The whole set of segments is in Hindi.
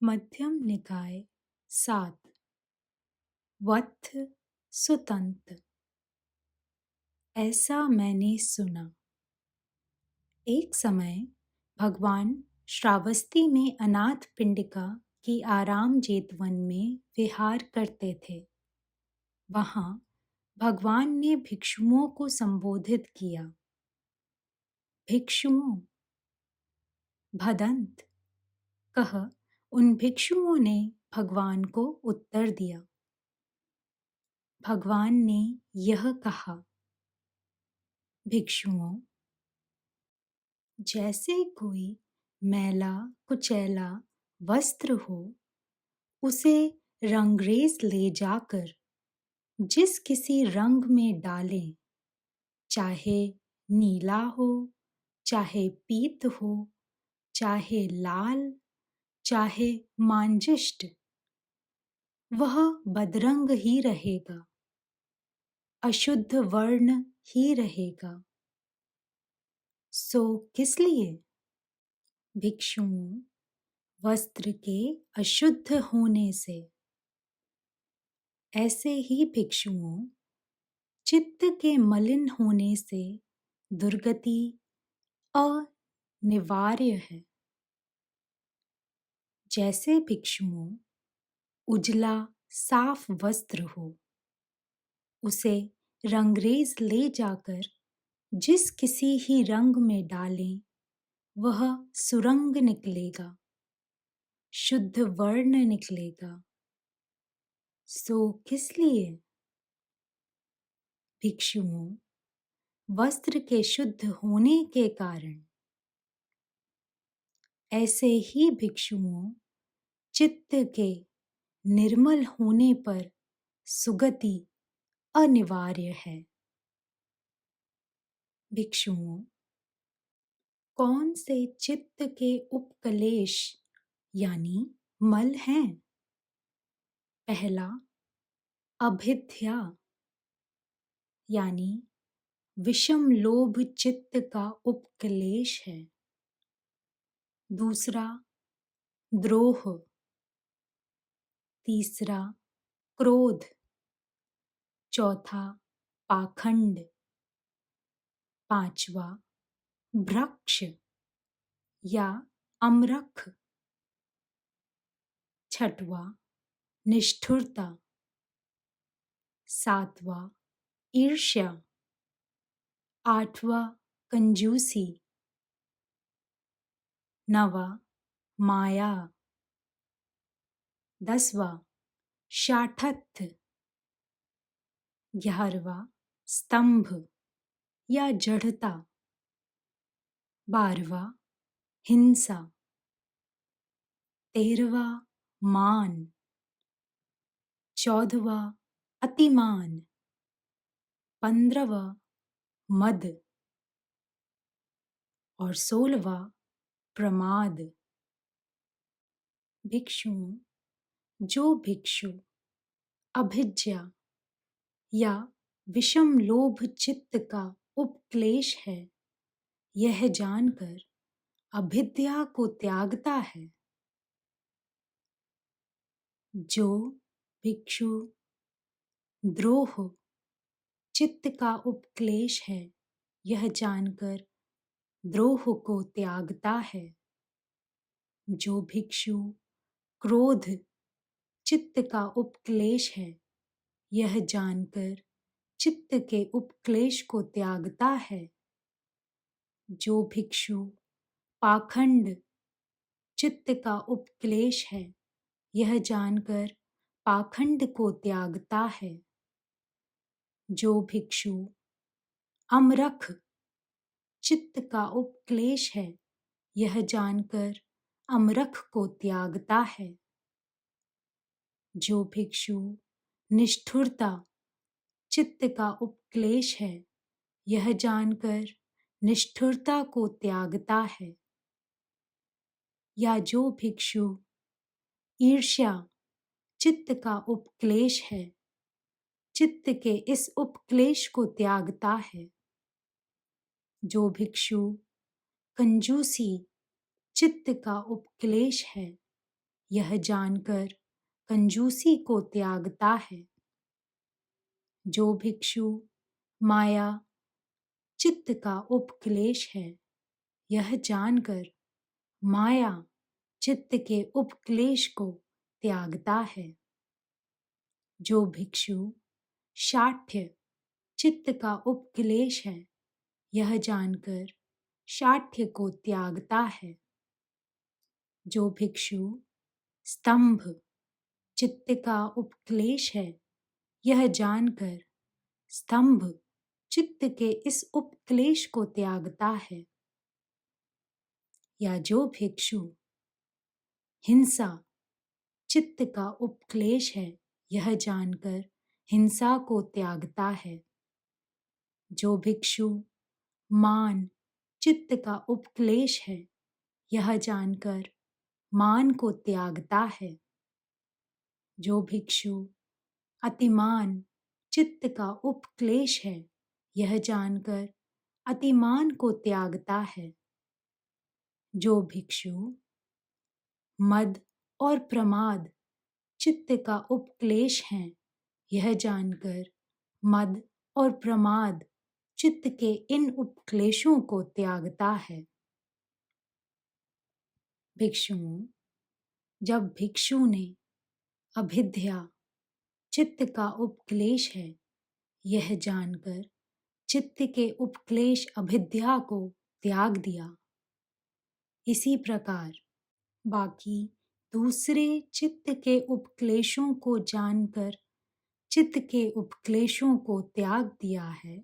मध्यम निकाय 7 वत्थ सुतंत। ऐसा मैंने सुना, एक समय भगवान श्रावस्ती में अनाथ पिंडिका की आराम जेतवन में विहार करते थे। वहां भगवान ने भिक्षुओं को संबोधित किया। भिक्षुओं, भदंत कह उन भिक्षुओं ने भगवान को उत्तर दिया। भगवान ने यह कहा, भिक्षुओं, जैसे कोई मैला कुचैला वस्त्र हो, उसे रंगरेज ले जाकर जिस किसी रंग में डालें, चाहे नीला हो, चाहे पीत हो, चाहे लाल, चाहे मांजिष्ट, वह बदरंग ही रहेगा, अशुद्ध वर्ण ही रहेगा। सो किस लिए? भिक्षुओं, वस्त्र के अशुद्ध होने से। ऐसे ही भिक्षुओं, चित्त के मलिन होने से दुर्गति अनिवार्य है। जैसे भिक्षुओं, उजला साफ वस्त्र हो, उसे रंगरेज ले जाकर जिस किसी ही रंग में डालें, वह सुरंग निकलेगा, शुद्ध वर्ण निकलेगा। सो किस लिए? भिक्षुओं, वस्त्र के शुद्ध होने के कारण। ऐसे ही भिक्षुओं, चित्त के निर्मल होने पर सुगति अनिवार्य है। भिक्षुओं, कौन से चित्त के उपक्लेश यानी मल हैं? पहला, अभिध्या यानी विषम लोभ चित्त का उपक्लेश है। दूसरा, द्रोह। तीसरा, क्रोध। चौथा, पाखंड। पांचवा, भ्रक्ष या अमरख। छठवा, निष्ठुरता। सातवां, ईर्ष्या। आठवां, कंजूसी। नवा, माया। 10वां, शाठथ। 11वां, स्तंभ या जड़ता। 12वां, हिंसा। 13वां, मान। 14वां, अतिमान। 15वां, मद। और 16वां, प्रमाद। भिक्षुओं, जो भिक्षु अभिज्ञा या विषम लोभ चित्त का उपक्लेश है, यह जानकर अभिद्या को त्यागता है। जो भिक्षु द्रोह चित्त का उपक्लेश है, यह जानकर द्रोह को त्यागता है। जो भिक्षु क्रोध चित्त का उपक्लेश है, यह जानकर चित्त के उपक्लेश को त्यागता है। जो भिक्षु पाखंड चित्त का उपक्लेश है, यह जानकर पाखंड को त्यागता है। जो भिक्षु अमरख चित्त का उपक्लेश है, यह जानकर अमरख को त्यागता है। जो भिक्षु निष्ठुरता चित्त का उपक्लेश है, यह जानकर निष्ठुरता को त्यागता है। या जो भिक्षु ईर्ष्या चित्त का उपक्लेश है, चित्त के इस उपक्लेश को त्यागता है। जो भिक्षु कंजूसी चित्त का उपक्लेश है, यह जानकर कंजूसी को त्यागता है। जो भिक्षु माया चित्त का उपक्लेश है, यह जानकर माया चित्त के उपक्लेश को त्यागता है। जो भिक्षु शाठ्य चित्त का उपक्लेश है, यह जानकर शाठ्य को त्यागता है। जो भिक्षु स्तंभ चित्त का उपक्लेश है, यह जानकर स्तंभ चित्त के इस उपक्लेश को त्यागता है। या जो भिक्षु हिंसा चित्त का उपक्लेश है, यह जानकर हिंसा को त्यागता है। जो भिक्षु मान चित्त का उपक्लेश है, यह जानकर मान को त्यागता है। जो भिक्षु अतिमान चित्त का उपक्लेश है, यह जानकर अतिमान को त्यागता है। जो भिक्षु मद और प्रमाद चित्त का उपक्लेश है, यह जानकर मद और प्रमाद चित्त के इन उपक्लेशों को त्यागता है। भिक्षुओं, जब भिक्षु ने अभिध्या चित्त का उपक्लेश है, यह जानकर चित्त के उपक्लेश अभिध्या को त्याग दिया, इसी प्रकार बाकी दूसरे चित्त के उपक्लेशों को जानकर चित्त के उपक्लेशों को त्याग दिया है,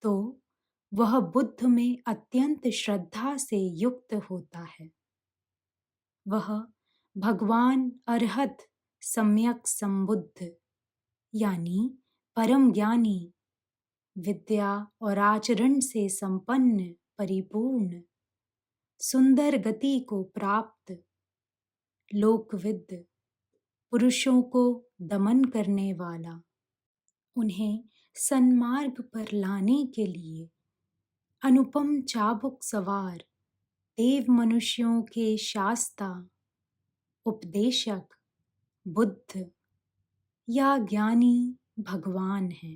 तो वह बुद्ध में अत्यंत श्रद्धा से युक्त होता है। वह भगवान अरहत सम्यक संबुद्ध यानी परम ज्ञानी, विद्या और आचरण से संपन्न, परिपूर्ण, सुंदर गति को प्राप्त, लोकविद, पुरुषों को दमन करने वाला, उन्हें सन्मार्ग पर लाने के लिए अनुपम चाबुक सवार देव मनुष्यों के शास्ता, उपदेशक, बुद्ध या ज्ञानी भगवान है।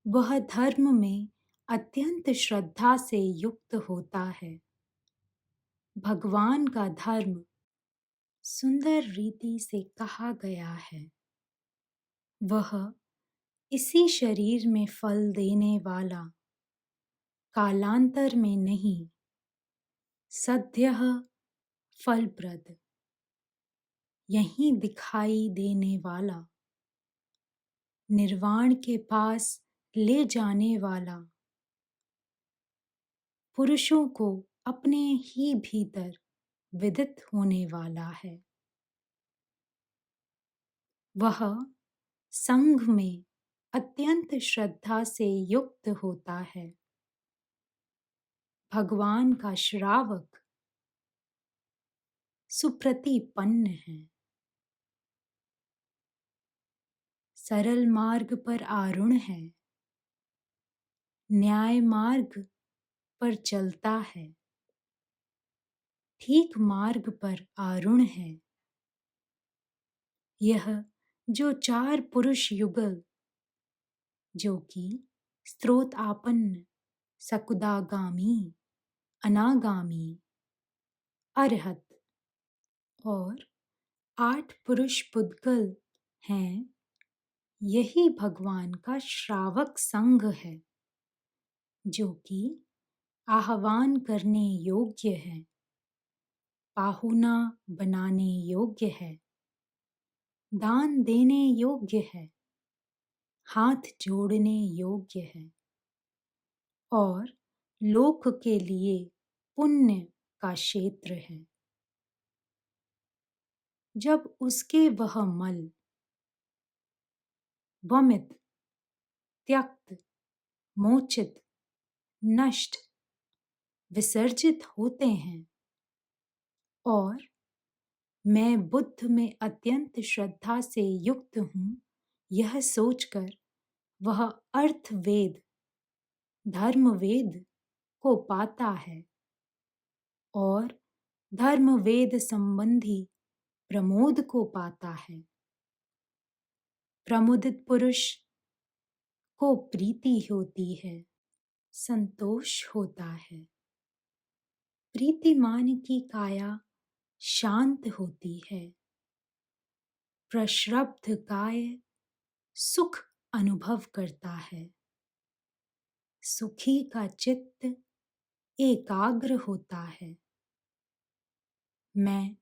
वह धर्म में अत्यंत श्रद्धा से युक्त होता है। भगवान का धर्म सुंदर रीति से कहा गया है। वह इसी शरीर में फल देने वाला, कालांतर में नहीं, सद्यः फलप्रद, यहीं दिखाई देने वाला, निर्वाण के पास ले जाने वाला, पुरुषों को अपने ही भीतर विदित होने वाला है। वह संघ में अत्यंत श्रद्धा से युक्त होता है। भगवान का श्रावक सुप्रतिपन्न है। सरल मार्ग पर आरूढ़ है, न्याय मार्ग पर चलता है, ठीक मार्ग पर आरूढ़ है। यह जो 4 पुरुष युगल, जो कि स्त्रोत आपन्न, सकुदागामी, अनागामी, अरहत और 8 पुरुष पुद्गल हैं, यही भगवान का श्रावक संघ है, जो कि आह्वान करने योग्य है, पाहुना बनाने योग्य है, दान देने योग्य है, हाथ जोड़ने योग्य है और लोक के लिए पुण्य का क्षेत्र है। जब उसके वह मल वमित, त्यक्त, मोचित, नष्ट, विसर्जित होते हैं और मैं बुद्ध में अत्यंत श्रद्धा से युक्त हूँ, यह सोचकर वह अर्थवेद, धर्मवेद को पाता है और धर्म वेद संबंधी प्रमोद को पाता है। प्रमुदित पुरुष को प्रीति होती है, संतोष होता है। प्रीतिमान की काया शांत होती है। प्रश्रब्ध काय सुख अनुभव करता है। सुखी का चित्त एकाग्र होता है। मैं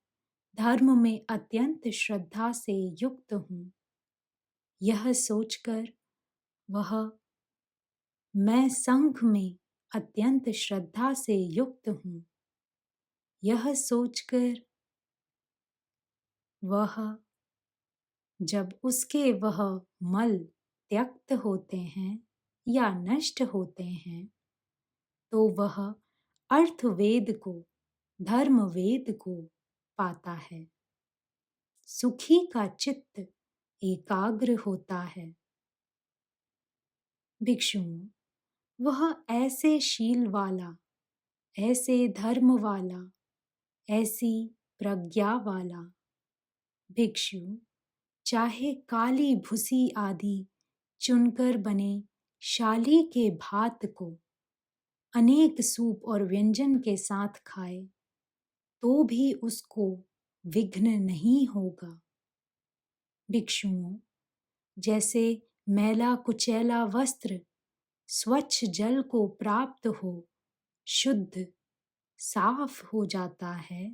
धर्म में अत्यंत श्रद्धा से युक्त हूँ, यह सोचकर वह मैं संघ में अत्यंत श्रद्धा से युक्त हूँ, यह सोचकर वह जब उसके वह मल त्यक्त होते हैं या नष्ट होते हैं, तो वह अर्थवेद को, धर्मवेद को पाता है। सुखी का चित्त एकाग्र होता है। भिक्षुओं, वह ऐसे शील वाला, ऐसे धर्म वाला, ऐसी प्रज्ञा वाला भिक्षु चाहे काली भूसी आदि चुनकर बने शाली के भात को अनेक सूप और व्यंजन के साथ खाए, तो भी उसको विघ्न नहीं होगा। भिक्षुओं, जैसे मैला कुचैला वस्त्र स्वच्छ जल को प्राप्त हो शुद्ध साफ हो जाता है,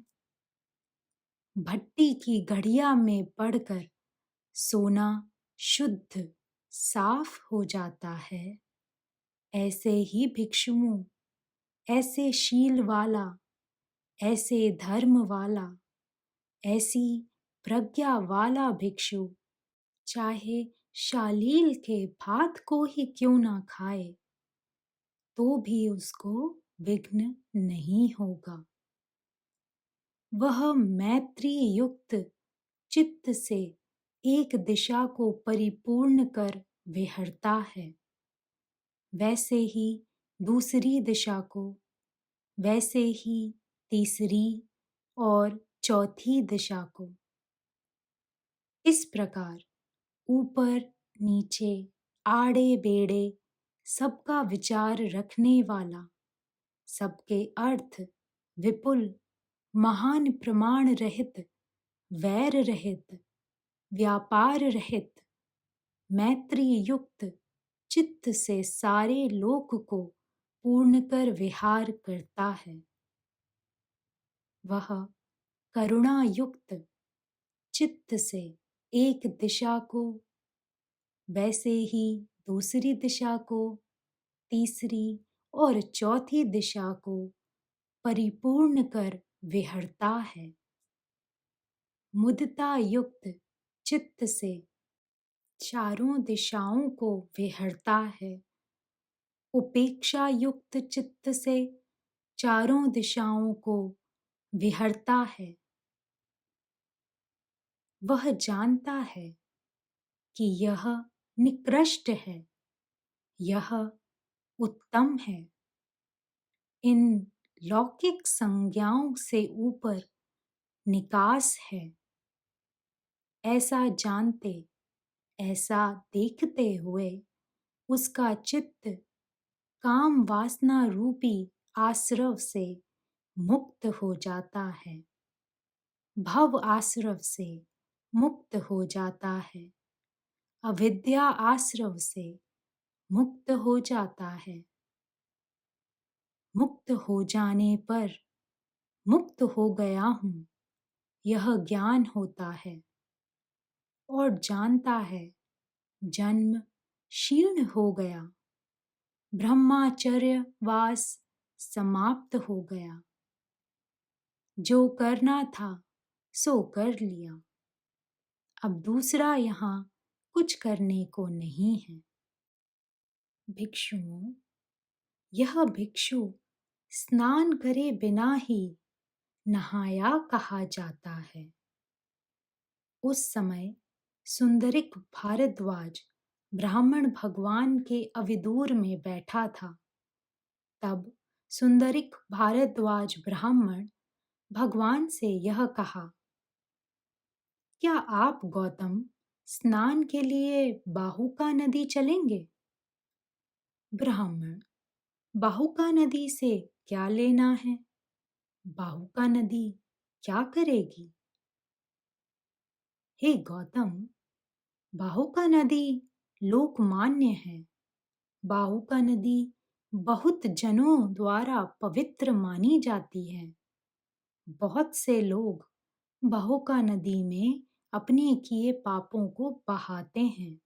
भट्टी की घड़िया में पड़कर सोना शुद्ध साफ हो जाता है, ऐसे ही भिक्षुओं, ऐसे शील वाला, ऐसे धर्म वाला, ऐसी प्रज्ञा वाला भिक्षु चाहे शालील के भात को ही क्यों ना खाए, तो भी उसको विघ्न नहीं होगा। वह मैत्री युक्त चित्त से एक दिशा को परिपूर्ण कर विहरता है, वैसे ही दूसरी दिशा को, वैसे ही तीसरी और चौथी दिशा को। इस प्रकार ऊपर नीचे आड़े बेड़े सबका विचार रखने वाला, सबके अर्थ विपुल, महान प्रमाण रहित, वैर रहित, व्यापार रहित, मैत्री युक्त चित्त से सारे लोक को पूर्ण कर विहार करता है। वह करुणा युक्त चित्त से एक दिशा को, वैसे ही दूसरी दिशा को, तीसरी और चौथी दिशा को परिपूर्ण कर विहरता है। मुदिता युक्त चित्त से चारों दिशाओं को विहरता है। उपेक्षा युक्त चित्त से चारों दिशाओं को विहरता है। वह जानता है कि यह निकृष्ट है, यह उत्तम है, इन लौकिक संज्ञाओं से ऊपर निकास है। ऐसा जानते, ऐसा देखते हुए उसका चित्त काम वासना रूपी आश्रव से मुक्त हो जाता है, भव आश्रव से मुक्त हो जाता है, अविद्या आश्रव से मुक्त हो जाता है। मुक्त हो जाने पर मुक्त हो गया हूँ, यह ज्ञान होता है और जानता है जन्म क्षीण हो गया, ब्रह्मचर्य वास समाप्त हो गया, जो करना था सो कर लिया, अब दूसरा यहाँ कुछ करने को नहीं है। भिक्षुओं, यह भिक्षु स्नान करे बिना ही नहाया कहा जाता है। उस समय सुंदरिक भारद्वाज ब्राह्मण भगवान के अविदूर में बैठा था। तब सुंदरिक भारद्वाज ब्राह्मण भगवान से यह कहा, क्या आप गौतम स्नान के लिए बाहुका नदी चलेंगे? ब्राह्मण, बाहुका नदी से क्या लेना है? बाहुका नदी क्या करेगी? हे गौतम, बाहुका नदी लोकमान्य है। बाहुका नदी बहुत जनों द्वारा पवित्र मानी जाती है। बहुत से लोग बाहुका नदी में अपने किए पापों को बहाते हैं।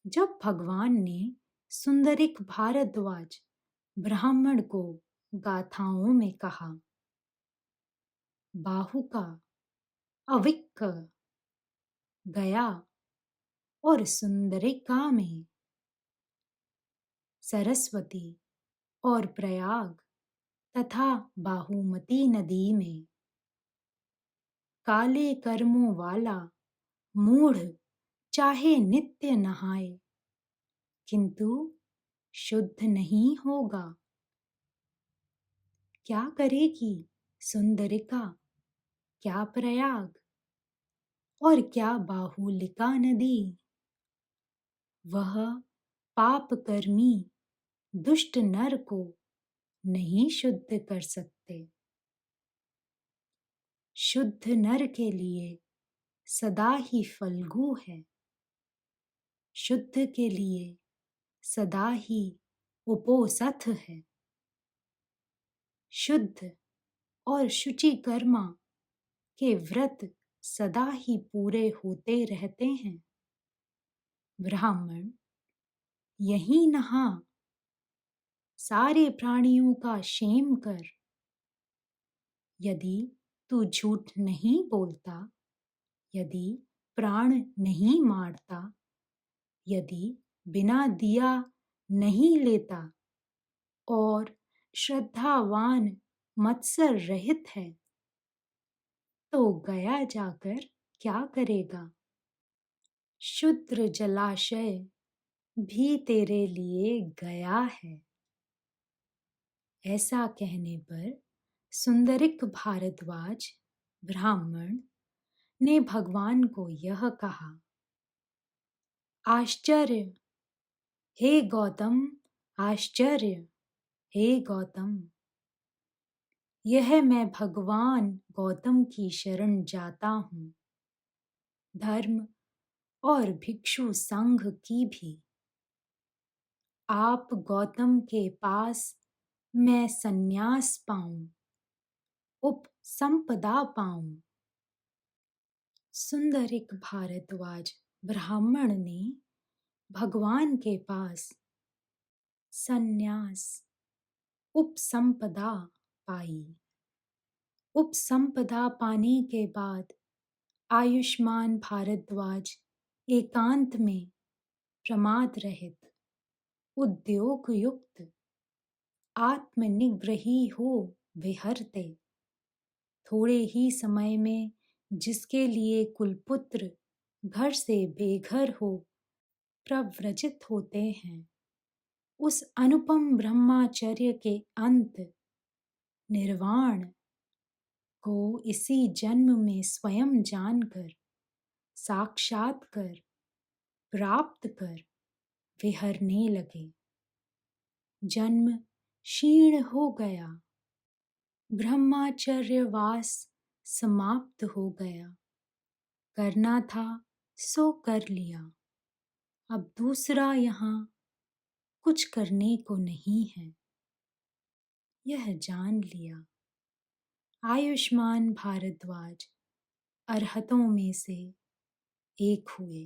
जब भगवान ने सुंदरिक भारद्वाज ब्राह्मण को गाथाओं में कहा, बाहुका, अविक्क, गया और सुंदरिका में, सरस्वती और प्रयाग तथा बाहुमती नदी में, काले कर्मों वाला मूढ़ चाहे नित्य नहाए किंतु शुद्ध नहीं होगा। क्या करेगी सुंदरिका, क्या प्रयाग और क्या बाहुलिका नदी? वह पाप कर्मी दुष्ट नर को नहीं शुद्ध कर सकते। शुद्ध नर के लिए सदा ही फल्गु है। शुद्ध के लिए सदा ही उपोसथ है। शुद्ध और शुचि कर्मा के व्रत सदा ही पूरे होते रहते हैं। ब्राह्मण, यही नहा, सारे प्राणियों का क्षेम कर। यदि तू झूठ नहीं बोलता, यदि प्राण नहीं मारता, यदि बिना दिया नहीं लेता और श्रद्धावान मत्सर रहित है, तो गया जाकर क्या करेगा? शुद्र जलाशय भी तेरे लिए गया है। ऐसा कहने पर सुंदरिक भारद्वाज ब्राह्मण ने भगवान को यह कहा, आश्चर्य, हे गौतम, आश्चर्य, हे गौतम। यह मैं भगवान गौतम की शरण जाता हूँ। धर्म और भिक्षु संघ की भी। आप गौतम के पास मैं संन्यास पाऊं, उपसंपदा पाऊं। सुंदरिक भारद्वाज ब्राह्मण ने भगवान के पास संन्यास, उपसंपदा पाई। उपसंपदा पाने के बाद आयुष्मान भारद्वाज एकांत में प्रमाद रहित, उद्योग युक्त, आत्मनिग्रही हो विहरते। थोड़े ही समय में जिसके लिए कुलपुत्र घर से बेघर हो प्रव्रजित होते हैं, उस अनुपम ब्रह्मचर्य के अंत निर्वाण को इसी जन्म में स्वयं जानकर, साक्षात कर, प्राप्त कर विहरने लगे। जन्म क्षीण हो गया, ब्रह्मचर्यवास समाप्त हो गया। करना था सो कर लिया। अब दूसरा यहाँ कुछ करने को नहीं है, यह जान लिया। आयुष्मान भारद्वाज अरहतों में से एक हुए।